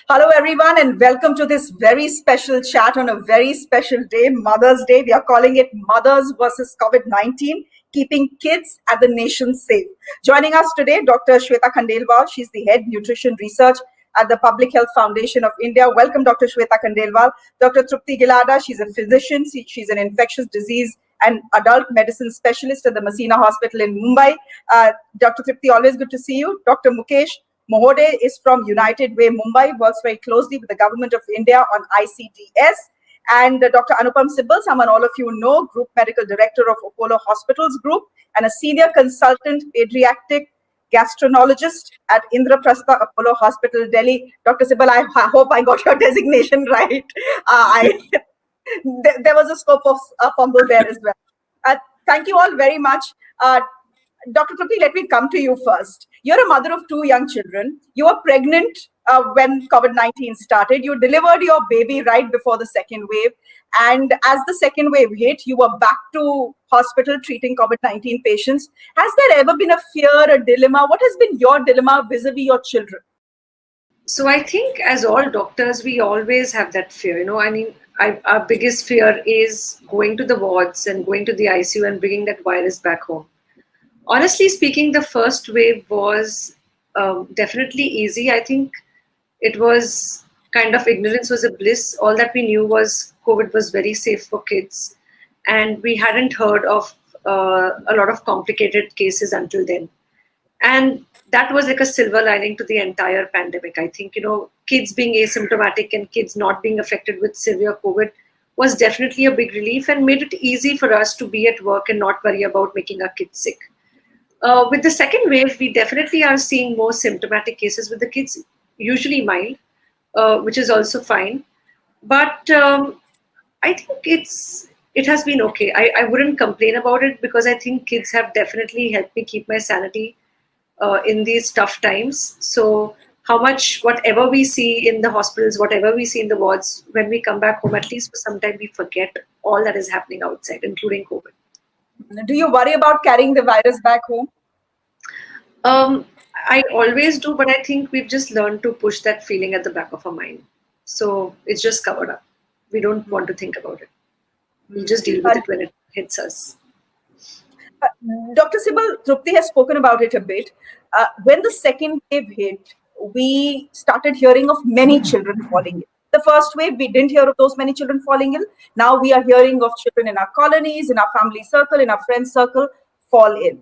Hello, everyone, and welcome to this very special chat on a very special day, Mother's Day. We are calling it Mothers versus COVID-19, keeping kids and the nation safe. Joining us today, Dr. Shweta Khandelwal. She's the head nutrition research at the Public Health Foundation of India. Welcome, Dr. Shweta Khandelwal. Dr. Trupti Gilada, she's a physician. She's an infectious disease and adult medicine specialist at the Masina Hospital in Mumbai. Dr. Trupti, always good to see you. Dr. Mukesh Mohode is from United Way, Mumbai, works very closely with the Government of India on ICDS. And Dr. Anupam Sibal, someone all of you know, Group Medical Director of Apollo Hospitals Group and a Senior Consultant Pediatric Gastroenterologist at Indraprastha Apollo Hospital, Delhi. Dr. Sibal, I hope I got your designation right. There was a scope of fumble there as well. Thank you all very much. Dr. Trupti, let me come to you first. You're a mother of 2 young children. You were pregnant when COVID-19 started. You delivered your baby right before the second wave. And as the second wave hit, you were back to hospital treating COVID-19 patients. Has there ever been a fear, a dilemma? What has been your dilemma vis-a-vis your children? So I think as all doctors, we always have that fear. Our biggest fear is going to the wards and going to the ICU and bringing that virus back home. Honestly speaking, the first wave was definitely easy. I think it was kind of ignorance was a bliss. All that we knew was COVID was very safe for kids. And we hadn't heard of a lot of complicated cases until then. And that was like a silver lining to the entire pandemic. I think, kids being asymptomatic and kids not being affected with severe COVID was definitely a big relief and made it easy for us to be at work and not worry about making our kids sick. With the second wave, we definitely are seeing more symptomatic cases with the kids, usually mild, which is also fine. But I think it has been okay. I wouldn't complain about it because I think kids have definitely helped me keep my sanity in these tough times. So whatever we see in the hospitals, whatever we see in the wards, when we come back home, at least for some time, we forget all that is happening outside, including COVID. Do you worry about carrying the virus back home? I always do, but I think we've just learned to push that feeling at the back of our mind. So it's just covered up. We don't want to think about it. We'll just deal with it when it hits us. Dr. Sibal, Trupti has spoken about it a bit. When the second wave hit, we started hearing of many children falling ill. The first wave, we didn't hear of those many children falling ill. Now we are hearing of children in our colonies, in our family circle, in our friend circle fall ill.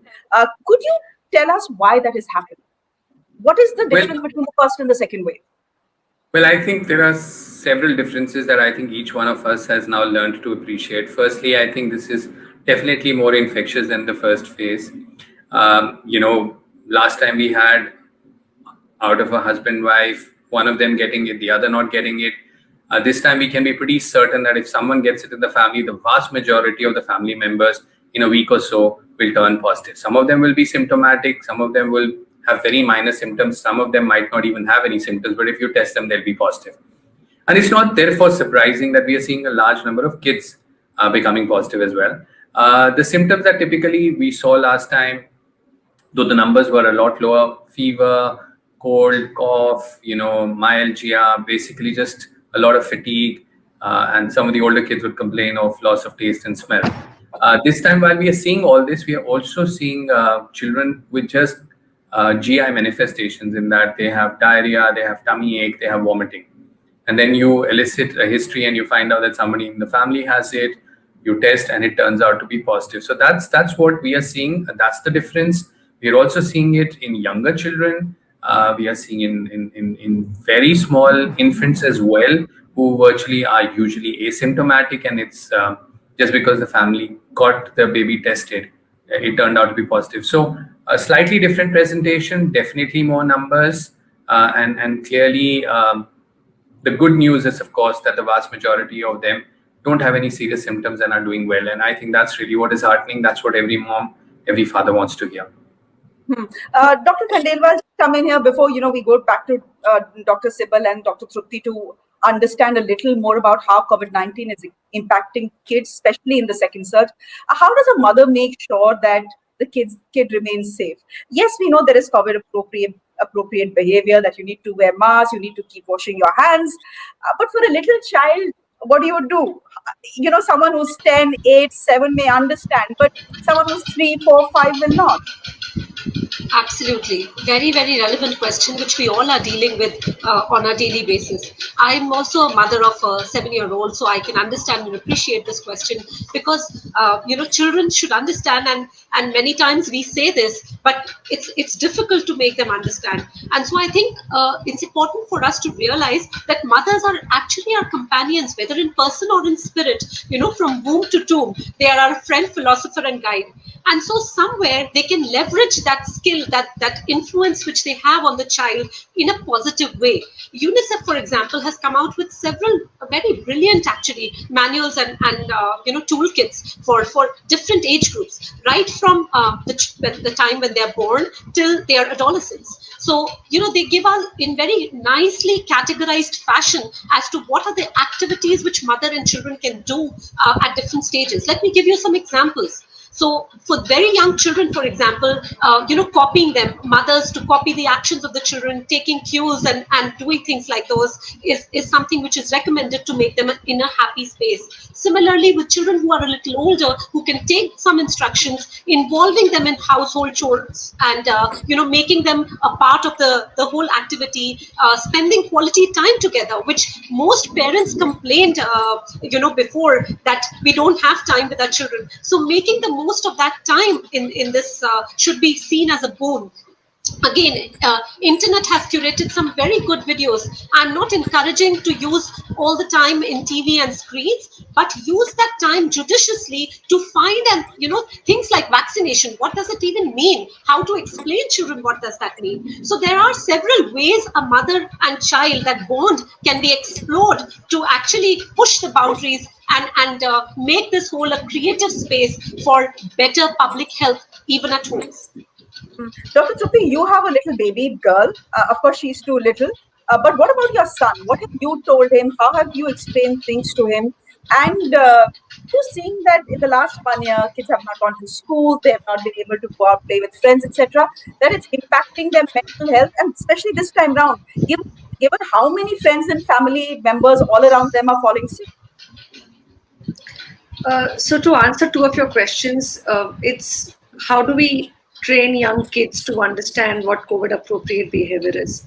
Could you tell us why that is happening? What is the difference between the first and the second wave? Well, I think there are several differences that I think each one of us has now learned to appreciate. Firstly, I think this is definitely more infectious than the first phase. Last time we had out of a husband, wife, one of them getting it, the other not getting it. This time we can be pretty certain that if someone gets it in the family, the vast majority of the family members in a week or so will turn positive. Some of them will be symptomatic. Some of them will have very minor symptoms. Some of them might not even have any symptoms, but if you test them, they'll be positive. And it's not therefore surprising that we are seeing a large number of kids becoming positive as well. The symptoms that typically we saw last time, though the numbers were a lot lower, fever, cold, cough, myalgia, basically just a lot of fatigue, and some of the older kids would complain of loss of taste and smell. This time, while we are seeing all this, we are also seeing children with just GI manifestations in that they have diarrhea, they have tummy ache, they have vomiting. And then you elicit a history and you find out that somebody in the family has it, you test and it turns out to be positive. So that's what we are seeing. That's the difference. We're also seeing it in younger children. We are seeing in very small infants as well, who virtually are usually asymptomatic, and it's just because the family got the baby tested, it turned out to be positive. So a slightly different presentation, definitely more numbers, and clearly the good news is, of course, that the vast majority of them don't have any serious symptoms and are doing well. And I think that's really what is heartening. That's what every mom, every father wants to hear. Dr. Khandelwal, come in here before we go back to Dr. Sibal and Dr. Trupti to understand a little more about how COVID-19 is impacting kids, especially in the second surge. How does a mother make sure that the kid remains safe? Yes, we know there is COVID appropriate appropriate behavior, that you need to wear masks, you need to keep washing your hands. But for a little child, what do you do? Someone who's 10, 8, 7 may understand, but someone who's 3, 4, 5 will not. Absolutely. Very, very relevant question, which we all are dealing with on a daily basis. I'm also a mother of a 7-year-old, so I can understand and appreciate this question because, children should understand, and many times we say this, but it's difficult to make them understand. And so I think it's important for us to realize that mothers are actually our companions, whether in person or in spirit, from womb to tomb. They are our friend, philosopher, and guide. And so somewhere they can leverage that skill, that influence which they have on the child in a positive way. UNICEF, for example, has come out with several very brilliant actually manuals and toolkits for different age groups, right from the time when they're born till they are adolescents. So they give us in very nicely categorized fashion as to what are the activities which mother and children can do at different stages. Let me give you some examples. So for very young children, for example, copying them, mothers to copy the actions of the children, taking cues and doing things like those is something which is recommended to make them in a happy space. Similarly, with children who are a little older, who can take some instructions, involving them in household chores and, making them a part of the whole activity, spending quality time together, which most parents complained, before that we don't have time with our children. So making the most of that time in this should be seen as a boon. Again, internet has curated some very good videos. I'm not encouraging to use all the time in TV and screens, but use that time judiciously to find and things like vaccination. What does it even mean? How to explain children what does that mean? So there are several ways a mother and child, that bond, can be explored to actually push the boundaries and make this whole a creative space for better public health even at home. Dr. Trupti, you have a little baby girl. Of course, she's too little. But what about your son? What have you told him? How have you explained things to him? And you seeing that in the last 1 year, kids have not gone to school, they have not been able to go out, play with friends, etc., that it's impacting their mental health, and especially this time round, given how many friends and family members all around them are falling sick. So to answer two of your questions, it's how do we train young kids to understand what COVID appropriate behavior is?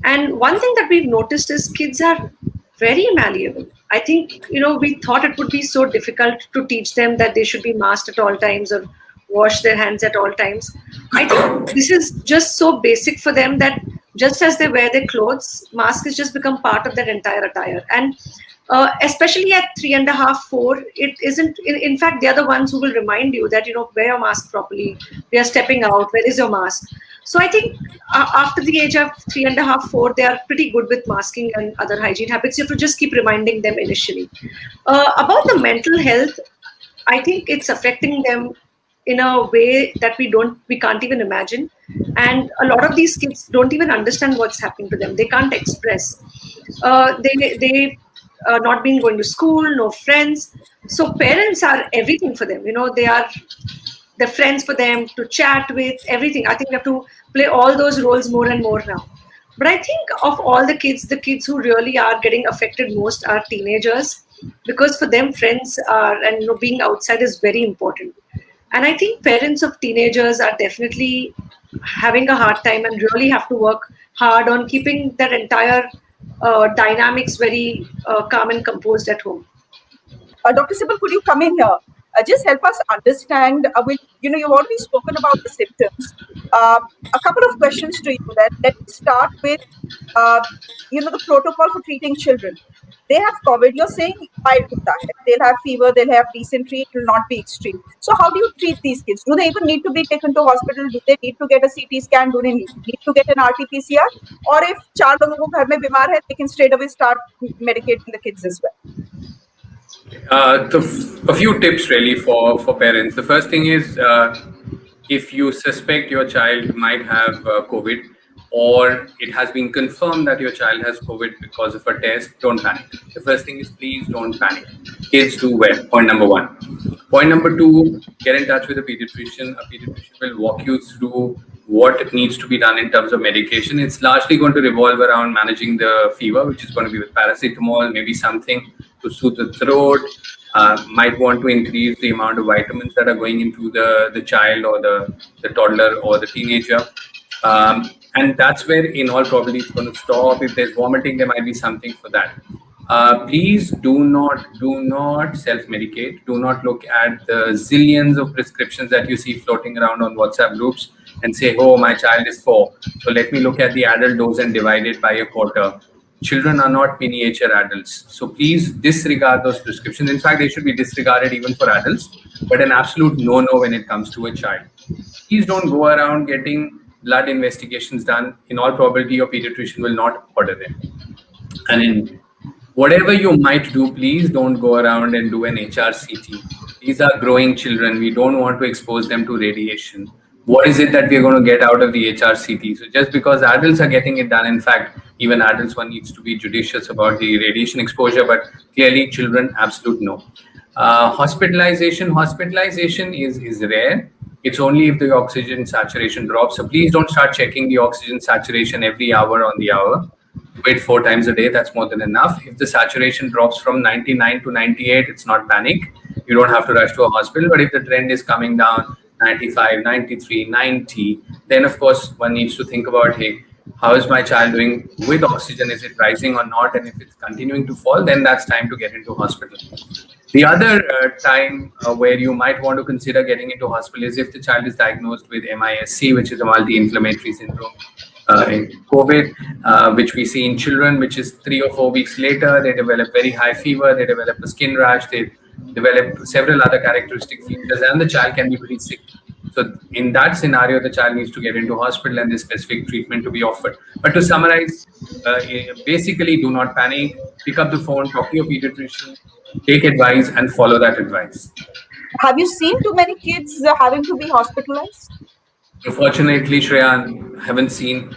And one thing that we've noticed is kids are very malleable. I think, we thought it would be so difficult to teach them that they should be masked at all times or wash their hands at all times. I think this is just so basic for them that just as they wear their clothes, mask has just become part of their entire attire. And especially at 3.5, 4, it isn't. In fact, they are the ones who will remind you that wear your mask properly. We are stepping out. Where is your mask? So I think after the age of 3.5, 4, they are pretty good with masking and other hygiene habits. You have to just keep reminding them initially. About the mental health, I think it's affecting them in a way that we can't even imagine. And a lot of these kids don't even understand what's happening to them. They can't express. They not been going to school, no friends. So parents are everything for them. They are the friends for them to chat with, everything. I think we have to play all those roles more and more now. But I think of all the kids who really are getting affected most are teenagers, because for them friends are, and being outside is very important. And I think parents of teenagers are definitely having a hard time and really have to work hard on keeping that entire dynamics very calm and composed at home. Dr. Sibal, could you come in here? Just help us understand. You've already spoken about the symptoms. A couple of questions to you. Let me start with, the protocol for treating children. They have COVID. You're saying mild hota hai. They'll have fever. They'll have dysentery. It will not be extreme. So how do you treat these kids? Do they even need to be taken to hospital? Do they need to get a CT scan? Do they need to get an RT-PCR? Or if 4 लोगों को घर में बीमार है, they can straight away start medicating the kids as well? A few tips really for parents. The first thing is, if you suspect your child might have COVID, or it has been confirmed that your child has COVID because of a test, don't panic. The first thing is, please don't panic. Kids do well. Point number 1. Point number 2, get in touch with a pediatrician. A pediatrician will walk you through what needs to be done in terms of medication. It's largely going to revolve around managing the fever, which is going to be with paracetamol, maybe something to soothe the throat. Might want to increase the amount of vitamins that are going into the child or the toddler or the teenager. And that's where, in all probability, it's going to stop. If there's vomiting, there might be something for that. Please do not self-medicate. Do not look at the zillions of prescriptions that you see floating around on WhatsApp groups and say, oh, my child is 4, so let me look at the adult dose and divide it by a quarter. Children are not miniature adults. So please disregard those prescriptions. In fact, they should be disregarded even for adults, but an absolute no-no when it comes to a child. Please don't go around getting blood investigations done. In all probability, your pediatrician will not order them. And in whatever you might do, please don't go around and do an HRCT. These are growing children. We don't want to expose them to radiation. What is it that we're going to get out of the HRCT? So just because adults are getting it done, in fact, even adults, one needs to be judicious about the radiation exposure, but clearly children, absolute no. Hospitalization is rare. It's only if the oxygen saturation drops. So please don't start checking the oxygen saturation every hour on the hour. Wait 4 times a day, that's more than enough. If the saturation drops from 99 to 98, it's not panic. You don't have to rush to a hospital. But if the trend is coming down 95, 93, 90, then of course one needs to think about, hey, how is my child doing with oxygen? Is it rising or not? And if it's continuing to fall, then that's time to get into hospital. The other time where you might want to consider getting into hospital is if the child is diagnosed with MIS-C, which is a multi-inflammatory syndrome. Covid, which we see in children, which is 3 or 4 weeks later, they develop very high fever, they develop a skin rash, they develop several other characteristic features, and the child can be pretty sick. So in that scenario, the child needs to get into hospital and there's specific treatment to be offered. But to summarize, basically do not panic, pick up the phone, talk to your pediatrician, take advice and follow that advice. Have you seen too many kids having to be hospitalized? Unfortunately, Shreya, haven't seen.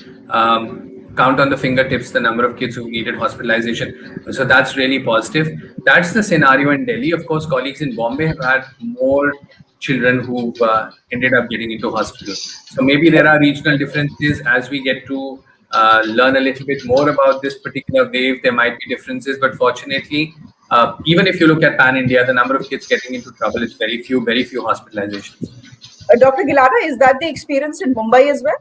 Count on the fingertips the number of kids who needed hospitalization. So that's really positive. That's the scenario in Delhi. Of course, colleagues in Bombay have had more children who ended up getting into hospital. So maybe there are regional differences. As we get to learn a little bit more about this particular wave, there might be differences. But fortunately, even if you look at pan-India, the number of kids getting into trouble is very few hospitalizations. Dr. Gilada, is that the experience in Mumbai as well?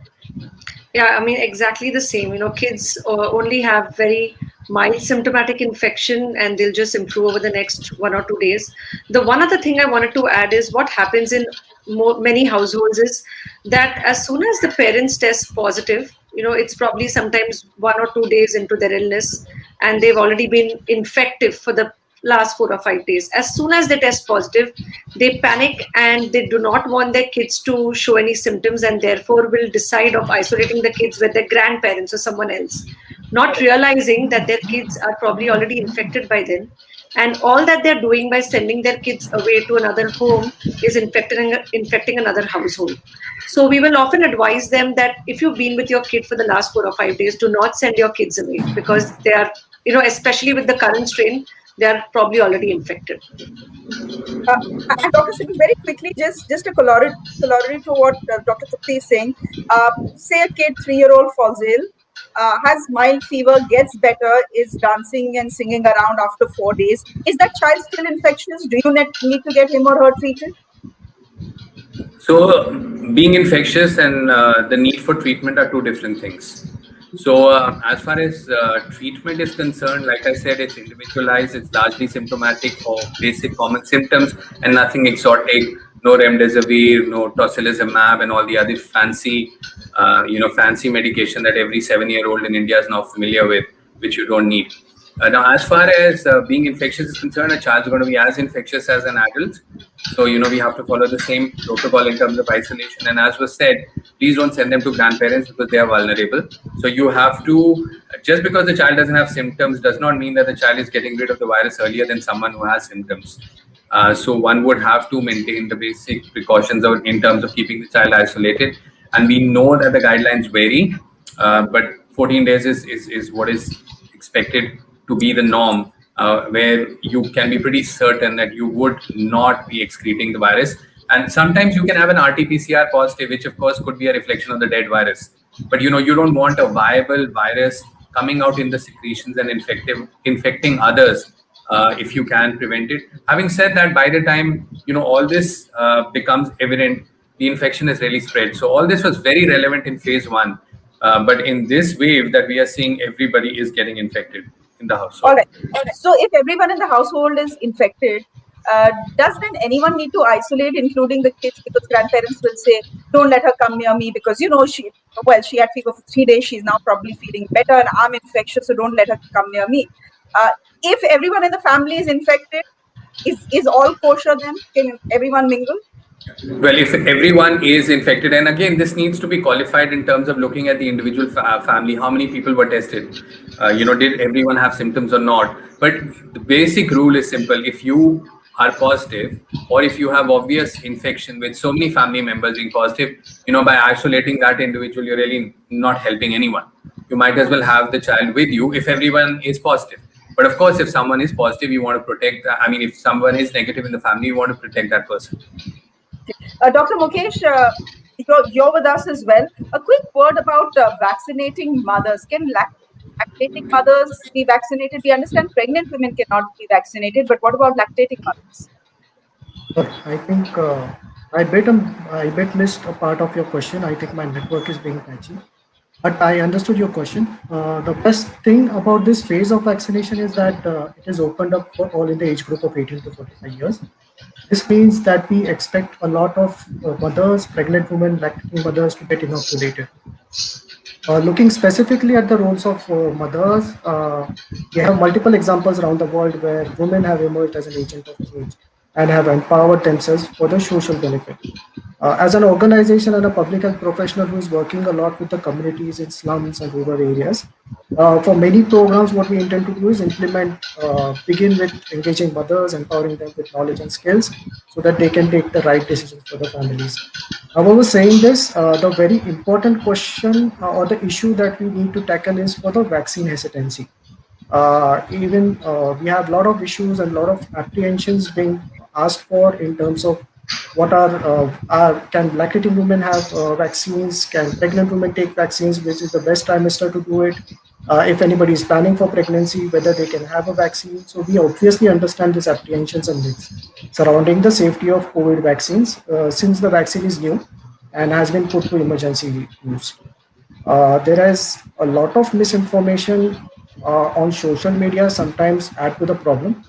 Yeah, I mean, exactly the same. You know, kids only have very mild symptomatic infection and they'll just improve over the next 1 or 2 days. The one other thing I wanted to add is what happens in many households is that as soon as the parents test positive, you know, it's probably sometimes 1 or 2 days into their illness and they've already been infective for the last 4 or 5 days. As soon as they test positive, they panic and they do not want their kids to show any symptoms and therefore will decide of isolating the kids with their grandparents or someone else, not realizing that their kids are probably already infected by then. And all that they're doing by sending their kids away to another home is infecting another household. So we will often advise them that if you've been with your kid for the last 4 or 5 days, do not send your kids away because they are, you know, especially with the current strain, they are probably already infected. And Dr. Singh, very quickly, just a corollary to what Dr. Trupti is saying. Say a kid, 3-year-old, falls ill, has mild fever, gets better, is dancing and singing around after 4 days. Is that child still infectious? Do you need to get him or her treated? So being infectious and the need for treatment are two different things. So as far as treatment is concerned, like I said, it's individualized. It's largely symptomatic for basic common symptoms and nothing exotic. No remdesivir, no tocilizumab, and all the other fancy medication that every 7-year-old in India is now familiar with, which you don't need. Now, as far as being infectious is concerned, a child is going to be as infectious as an adult. So, you know, we have to follow the same protocol in terms of isolation. And as was said, please don't send them to grandparents because they are vulnerable. So you have to, just because the child doesn't have symptoms does not mean that the child is getting rid of the virus earlier than someone who has symptoms. So one would have to maintain the basic precautions in terms of keeping the child isolated. And we know that the guidelines vary, but 14 days is what is expected to be the norm, where you can be pretty certain that you would not be excreting the virus. And sometimes you can have an RT-PCR positive, which of course could be a reflection of the dead virus. But you don't want a viable virus coming out in the secretions and infecting others if you can prevent it. Having said that, by the time all this becomes evident, the infection is really spread. So all this was very relevant in phase one, but in this wave that we are seeing, everybody is getting infected in the All household. right. So if everyone in the household is infected, does then anyone need to isolate, including the kids? Because grandparents will say, "Don't let her come near me because she had fever for 3 days. She's now probably feeling better, and I'm infectious, so don't let her come near me." Uh, if everyone in the family is infected, is all kosher then? Can everyone mingle? Well, if everyone is infected, and again, this needs to be qualified in terms of looking at the individual family, how many people were tested, did everyone have symptoms or not? But the basic rule is simple. If you are positive, or if you have obvious infection with so many family members being positive, by isolating that individual, you're really not helping anyone. You might as well have the child with you if everyone is positive. But of course, if someone is positive, you want to protect, if someone is negative in the family, you want to protect that person. Dr. Mukesh, you're with us as well. A quick word about vaccinating mothers. Can lactating mothers be vaccinated? We understand pregnant women cannot be vaccinated, but what about lactating mothers? I think I bet missed a part of your question. I think my network is being patchy, but I understood your question. The best thing about this phase of vaccination is that it is opened up for all in the age group of 18 to 45 years. This means that we expect a lot of mothers, pregnant women, lactating mothers to get inoculated. Looking specifically at the roles of mothers, we have multiple examples around the world where women have emerged as an agent of change and have empowered themselves for the social benefit. As an organization and a public health professional who is working a lot with the communities in slums and rural areas, for many programs, what we intend to do is begin with engaging mothers, empowering them with knowledge and skills so that they can take the right decisions for the families. However, saying this, the very important question or the issue that we need to tackle is for the vaccine hesitancy. Even we have a lot of issues and a lot of apprehensions being asked for in terms of what can lactating women have vaccines? Can pregnant women take vaccines? Which is the best trimester to do it? If anybody is planning for pregnancy, whether they can have a vaccine. So we obviously understand these apprehensions and myths surrounding the safety of COVID vaccines since the vaccine is new and has been put to emergency use. There is a lot of misinformation on social media, sometimes add to the problem.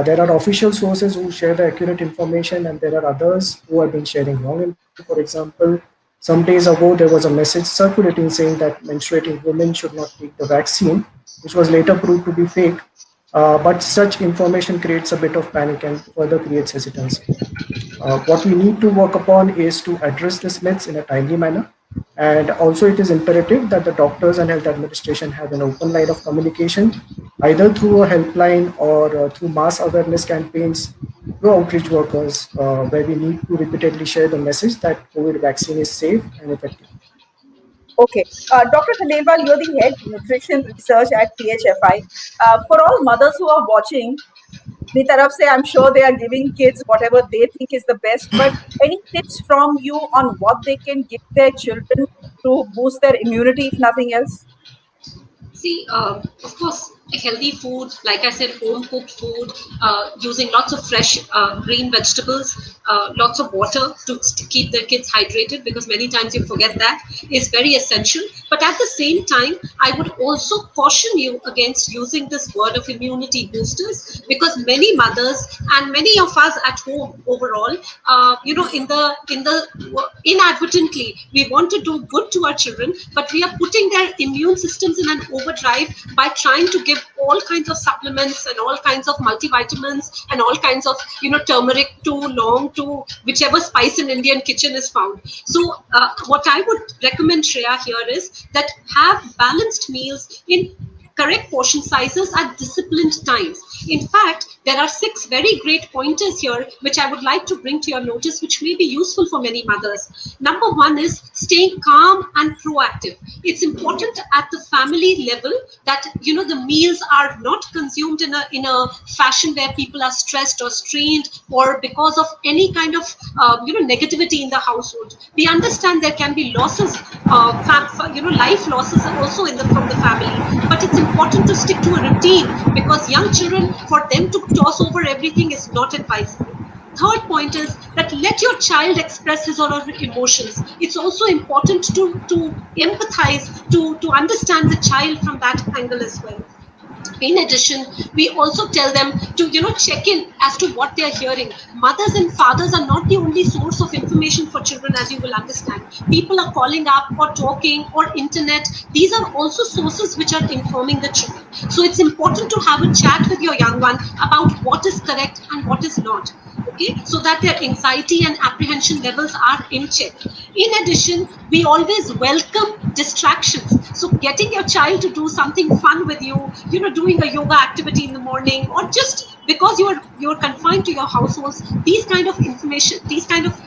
There are official sources who share the accurate information, and there are others who have been sharing wrong info. For example, some days ago, there was a message circulating saying that menstruating women should not take the vaccine, which was later proved to be fake. But such information creates a bit of panic and further creates hesitancy. What we need to work upon is to address these myths in a timely manner. And also, it is imperative that the doctors and health administration have an open line of communication, either through a helpline or through mass awareness campaigns, through outreach workers, where we need to repeatedly share the message that COVID vaccine is safe and effective. Okay. Dr. Khandelwal, you're the head nutrition research at PHFI. For all mothers who are watching, the taraf say I'm sure they are giving kids whatever they think is the best, but any tips from you on what they can give their children to boost their immunity, if nothing else? See, of course, healthy food, like I said, home cooked food, using lots of fresh green vegetables, lots of water to keep their kids hydrated, because many times you forget that is very essential. But at the same time, I would also caution you against using this word of immunity boosters, because many mothers and many of us at home overall, inadvertently we want to do good to our children, but we are putting their immune systems in an overdrive by trying to give all kinds of supplements and all kinds of multivitamins and all kinds of turmeric to long to whichever spice in Indian kitchen is found. So what I would recommend, Shreya, here is that have balanced meals in correct portion sizes at disciplined times. In fact, There are 6 very great pointers here, which I would like to bring to your notice, which may be useful for many mothers. Number 1 is staying calm and proactive. It's important at the family level that, the meals are not consumed in a fashion where people are stressed or strained, or because of any kind of negativity in the household. We understand there can be losses, life losses also from the family, but it's important to stick to a routine, because young children, for them to toss over everything is not advisable. Third point is that let your child express his or her emotions. It's also important to empathize, to understand the child from that angle as well. In addition, we also tell them to check in as to what they are hearing. Mothers and fathers are not the only source of information for children, as you will understand. People are calling up or talking or internet. These are also sources which are informing the children. So it's important to have a chat with your young one about what is correct and what is not, okay, so that their anxiety and apprehension levels are in check. In addition, we always welcome distractions. So getting your child to do something fun with you, doing a yoga activity in the morning, or just because you're confined to your households, these kind of information, these kind of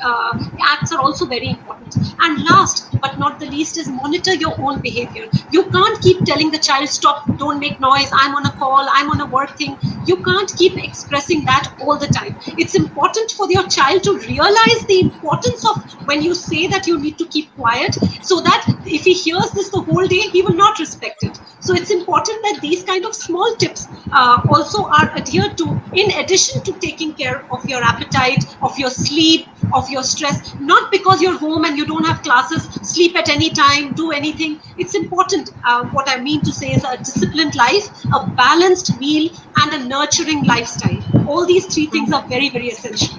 acts are also very important. And last but not the least is monitor your own behavior. You can't keep telling the child, stop, don't make noise, I'm on a call, I'm on a work thing. You can't keep expressing that all the time. It's important for your child to realize the importance of when you say that you need to keep quiet, so that if he hears this the whole day, he will not respect it. So it's important that these kind of small tips also are adhered to, in addition to taking care of your appetite, of your sleep, of your stress. Not because you're home and you don't have classes, sleep at any time, do anything. It's important. What I mean to say is a disciplined life, a balanced meal, and a nurturing lifestyle. All these 3 things are very, very essential.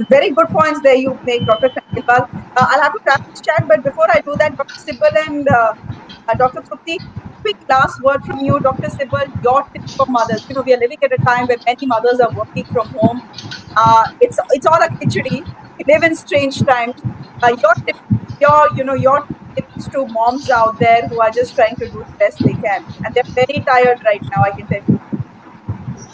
Very good points there you make, Dr. Khandelwal. I'll have to wrap this chat, but before I do that, Dr. Sibal and Dr. Trupti, quick last word from you, Dr. Sibal, your tips for mothers. We are living at a time where many mothers are working from home. It's all a khichdi. We live in strange times. Your tips, your tips to moms out there who are just trying to do the best they can, and they're very tired right now, I can tell you.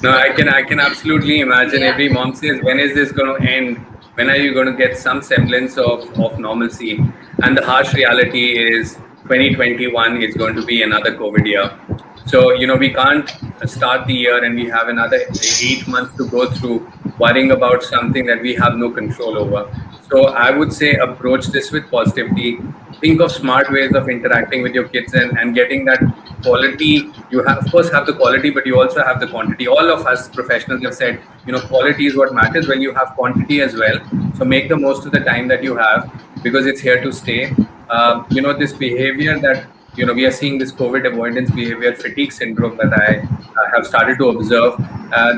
No, I can absolutely imagine. Yeah. Every mom says, when is this going to end? When are you going to get some semblance of normalcy? And the harsh reality is 2021 is going to be another COVID year. So, we can't start the year and we have another 8 months to go through worrying about something that we have no control over. So I would say approach this with positivity. Think of smart ways of interacting with your kids and getting that quality. You have, of course, have the quality, but you also have the quantity. All of us professionals have said, quality is what matters. When you have quantity as well, so make the most of the time that you have, because it's here to stay. This behavior that we are seeing, this COVID avoidance behavior, fatigue syndrome that I have started to observe.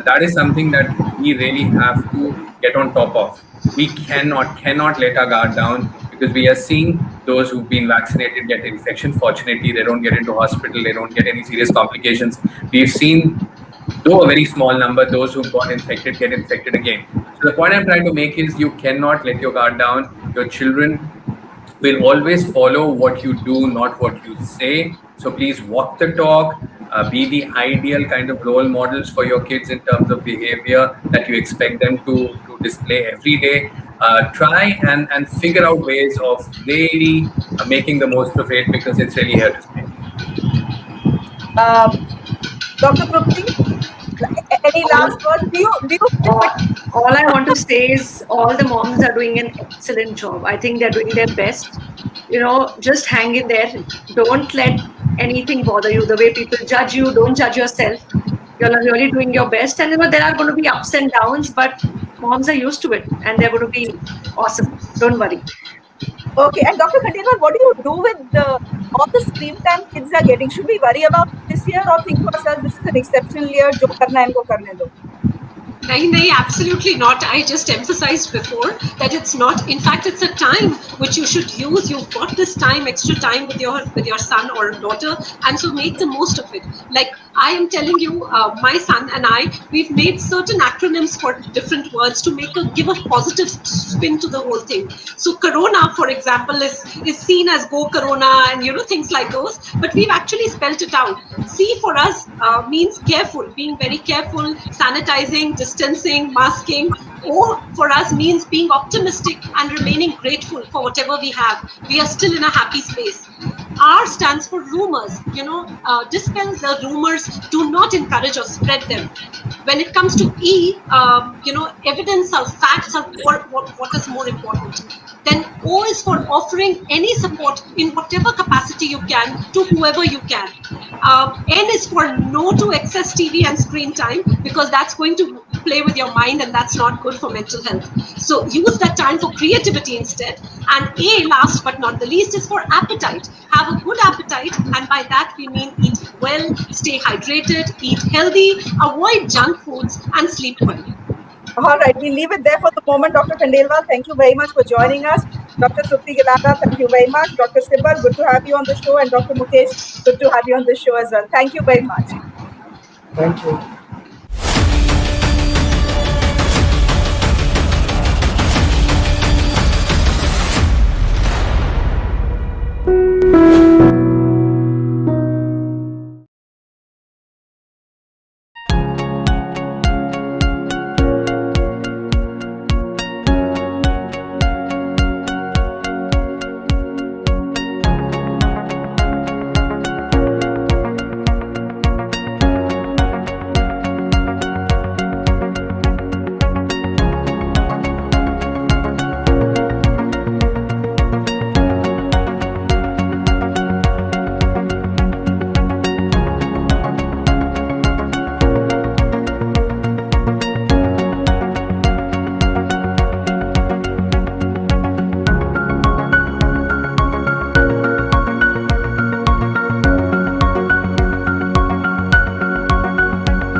That is something that we really have to get on top of. We cannot let our guard down, because we are seeing those who've been vaccinated get infection. Fortunately, they don't get into hospital, they don't get any serious complications. We've seen, though a very small number, those who've got infected get infected again. So the point I'm trying to make is, you cannot let your guard down. Your children will always follow what you do, not what you say. So please walk the talk. Be the ideal kind of role models for your kids in terms of behavior that you expect them to display every day. Try and figure out ways of really making the most of it, because it's really here to stay. Dr. Trupti, any last words? Do you All I want to say is all the moms are doing an excellent job. I think they're doing their best. Just hang in there. Don't let anything bother you. The way people judge you, don't judge yourself. You're really doing your best. And there are going to be ups and downs, but moms are used to it and they're going to be awesome. Don't worry. Okay, and Dr. Khandelwal, what do you do with all the screen time kids are getting? Should we worry about this year, or think to ourselves, this is an exceptional year, jo karna hai inko karne do? No, absolutely not. I just emphasized before that it's not. In fact, it's a time which you should use. You've got this time, extra time with your son or daughter, and so make the most of it. Like I am telling you, my son and I, we've made certain acronyms for different words to give a positive spin to the whole thing. So Corona, for example, is seen as go Corona and things like those. But we've actually spelled it out. C for us means careful, being very careful, sanitizing, distancing, masking. O for us means being optimistic and remaining grateful for whatever we have. We are still in a happy space. R stands for rumors. Dispel the rumors. Do not encourage or spread them. When it comes to E, evidence or facts are what is more important. Then O is for offering any support in whatever capacity you can to whoever you can. N is for no to excess TV and screen time, because that's going to play with your mind and that's not good for mental health. So use that time for creativity instead. And A, last but not the least, is for appetite. Have a good appetite, and by that we mean eat well, stay hydrated, eat healthy, avoid junk foods, and sleep well. All right, we'll leave it there for the moment. Dr. Khandelwal, thank you very much for joining us. Dr. Supti Gilada, thank you very much. Dr. Sibal, good to have you on the show. And Dr. Mukesh, good to have you on the show as well. Thank you very much. Thank you.